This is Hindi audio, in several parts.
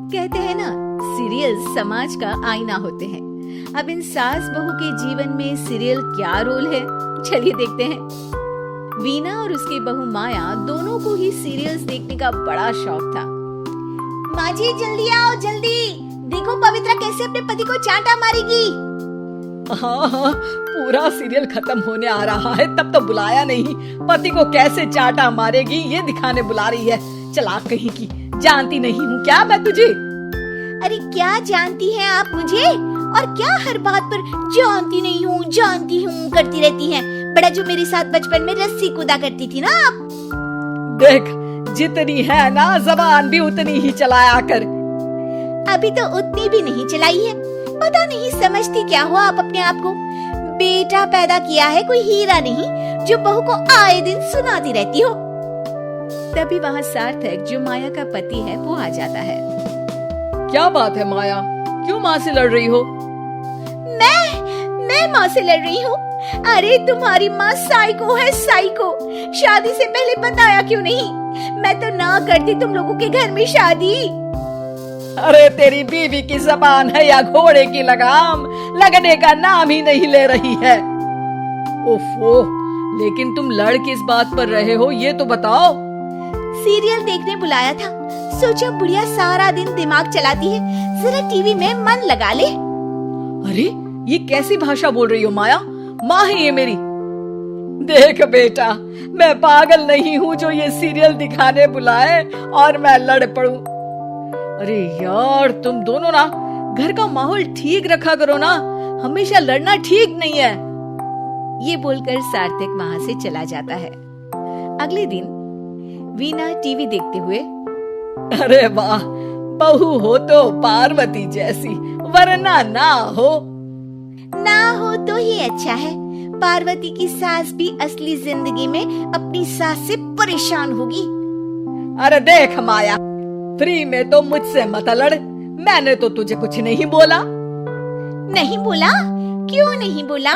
कहते हैं ना, सीरियल समाज का आईना होते हैं। अब इन सास बहू के जीवन में सीरियल क्या रोल है, चलिए देखते हैं। वीना और उसकी बहू माया दोनों को ही सीरियल्स देखने का बड़ा शौक था। माँ जी जल्दी आओ, जल्दी देखो पवित्रा कैसे अपने पति को चांटा मारेगी। हाँ, पूरा सीरियल खत्म होने आ रहा है, तब तो बुलाया नहीं। पति को कैसे चांटा मारेगी ये दिखाने बुला रही है। चला कहीं की, जानती नहीं हूँ क्या मैं तुझे। अरे क्या जानती हैं आप मुझे, और क्या हर बात पर जानती हूँ करती रहती हैं। बड़ा जो मेरे साथ बचपन में रस्सी कूदा करती थी ना आप। देख, जितनी है ना जबान भी उतनी ही चलाया कर। अभी तो उतनी भी नहीं चलाई है। पता नहीं समझती क्या हुआ आप अपने आप को। बेटा पैदा किया है कोई हीरा नहीं जो बहू को आए दिन सुनाती रहती हो। तभी वहाँ सार्थक जो माया का पति है वो आ जाता है। क्या बात है माया, क्यों माँ से लड़ रही हो? मैं माँ से लड़ रही हूँ? अरे तुम्हारी माँ साइको है, साइको। शादी से पहले बताया क्यों नहीं? मैं तो ना करती तुम लोगों के घर में शादी। अरे तेरी बीवी की जबान है या घोड़े की लगाम, लगने का नाम ही नहीं ले रही है। ओफो, लेकिन तुम लड़ किस बात पर रहे हो ये तो बताओ। सीरियल देखने बुलाया था, सोचा बुढ़िया सारा दिन दिमाग चलाती है, जरा टीवी में मन लगा ले। अरे ये कैसी भाषा बोल रही हो माया? माँ है ये मेरी। देख बेटा, मैं पागल नहीं हूँ जो ये सीरियल दिखाने बुलाए और मैं लड़ पड़ूं। अरे यार, तुम दोनों ना घर का माहौल ठीक रखा करो ना, हमेशा लड़ना ठीक नहीं है। ये बोलकर सार्थक वहाँ से चला जाता है। अगले दिन वीना टीवी देखते हुए, अरे वाह, बहू हो तो पार्वती जैसी, वरना ना हो तो ही अच्छा है। पार्वती की सास भी असली जिंदगी में अपनी सास से परेशान होगी। अरे देख माया, फ्री में तो मुझसे मत लड़। मैंने तो तुझे कुछ नहीं बोला। नहीं बोला? क्यों नहीं बोला?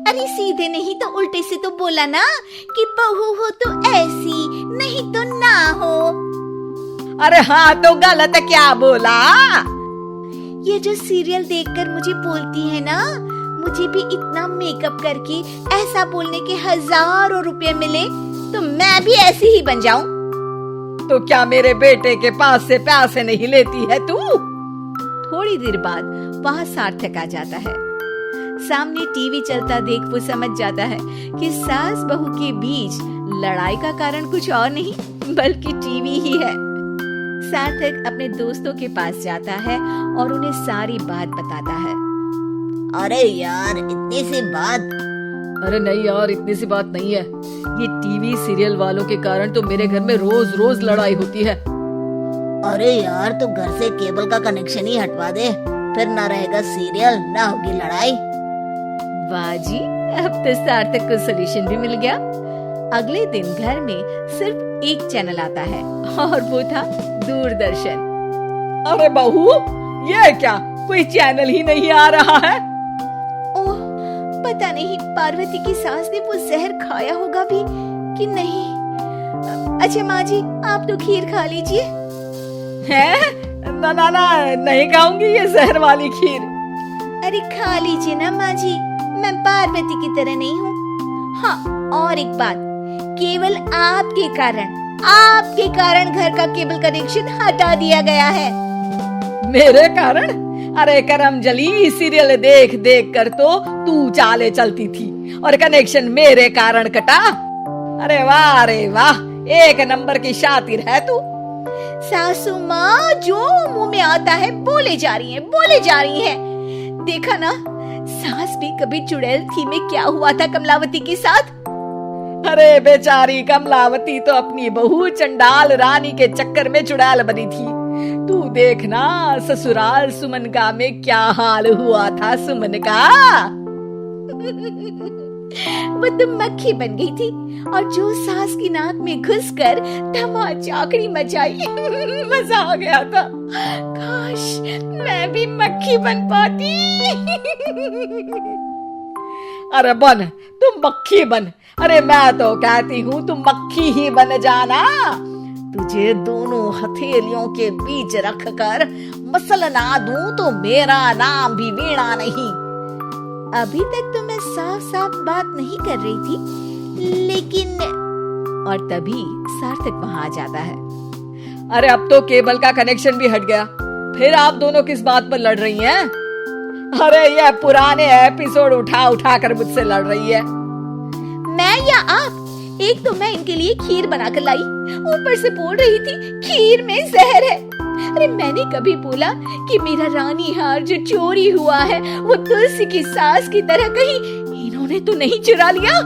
अरे सीधे नहीं तो उल्टे से तो बोला ना कि बहू हो तो ऐसी, नहीं तो ना हो। अरे हाँ, तो गलत क्या बोला? ये जो सीरियल देखकर मुझे बोलती है ना, मुझे भी इतना मेकअप करके ऐसा बोलने के हजारों रुपए मिले तो मैं भी ऐसी ही बन जाऊं। तो क्या मेरे बेटे के पास से पैसे नहीं लेती है तू? थोड़ी देर बाद वहाँ सार्थक आ जाता है। सामने टीवी चलता देख वो समझ जाता है कि सास बहू के बीच लड़ाई का कारण कुछ और नहीं बल्कि टीवी ही है। सार्थक अपने दोस्तों के पास जाता है और उन्हें सारी बात बताता है। अरे यार, इतनी सी बात? अरे नहीं यार, इतनी सी बात नहीं है। ये टीवी सीरियल वालों के कारण तो मेरे घर में रोज रोज लड़ाई होती है। अरे यार, तो घर से केबल का कनेक्शन ही हटवा दे, फिर ना रहेगा सीरियल ना होगी लड़ाई। वाह जी, अब तो सार्थक को सोल्यूशन भी मिल गया। अगले दिन घर में सिर्फ एक चैनल आता है और वो था दूरदर्शन। अरे बहू, ये क्या, कोई चैनल ही नहीं आ रहा है? ओह, पता नहीं पार्वती की सास ने वो जहर खाया होगा भी कि नहीं। अच्छा माँ जी, आप तो खीर खा लीजिए। हैं? ना ना ना, नहीं खाऊंगी ये जहर वाली खीर। अरे खा लीजिए ना माँ जी, मैं पार्वती की तरह नहीं हूँ। हाँ, और एक बात, केवल आपके कारण घर का केबल कनेक्शन हटा दिया गया है। मेरे कारण? अरे करम जली, सीरियल देख देख कर तो तू चाले चलती थी और कनेक्शन मेरे कारण कटा। अरे वाह, एक नंबर की शातिर है तू। सासू माँ जो मुंह में आता है बोले जा रही है। देखा ना, सास भी कभी चुड़ैल थी में क्या हुआ था कमलावती के साथ। अरे बेचारी कमलावती तो अपनी बहू चंडाल रानी के चक्कर में चुड़ैल बनी थी। तू देखना ससुराल सुमन का में क्या हाल हुआ था सुमन का। वो तो मक्खी बन गई थी और जो सास की नाक में घुसकर धमाचाकड़ी मचाई मजा आ गया था। काश मैं भी मक्खी बन पाती। अरे बन, तुम मक्खी बन। अरे मैं तो कहती हूँ तुम मक्खी ही बन जाना। तुझे दोनों हथेलियों के बीच रखकर मसलना दूं तो मेरा नाम भी वीणा नहीं। अभी तक तो मैं साफ साफ बात नहीं कर रही थी, लेकिन और तभी सार्थक वहां आ जाता है। अरे अब तो केबल का कनेक्शन भी हट गया, फिर आप दोनों किस बात पर लड़ रही हैं? अरे ये पुराने एपिसोड उठा उठा कर मुझसे लड़ रही है। मैं या आप? एक तो मैं इनके लिए खीर बनाकर लाई, ऊपर से बोल रही थी खीर में जहर है। अरे मैंने कभी बोला कि मेरा रानी हार जो चोरी हुआ है वो तुलसी की सास की तरह कहीं इन्होंने तो नहीं चुरा लिया?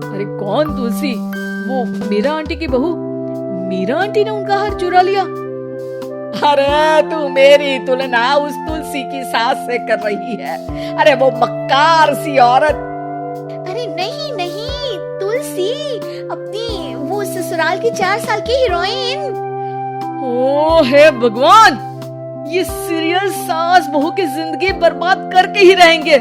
अरे कौन तुलसी? वो मीरा आंटी की बहू। मीरा आंटी ने उनका हार चुरा लिया? अरे तू मेरी तुलना उस तुलसी की सास से कर रही है। अरे वो मक्कार सी औरत। अरे नहीं नहीं, तुलसी अपनी वो ससुराल की 4 साल की हीरोइन। ओ हे भगवान, ये सीरियल सास बहू की जिंदगी बर्बाद करके ही रहेंगे।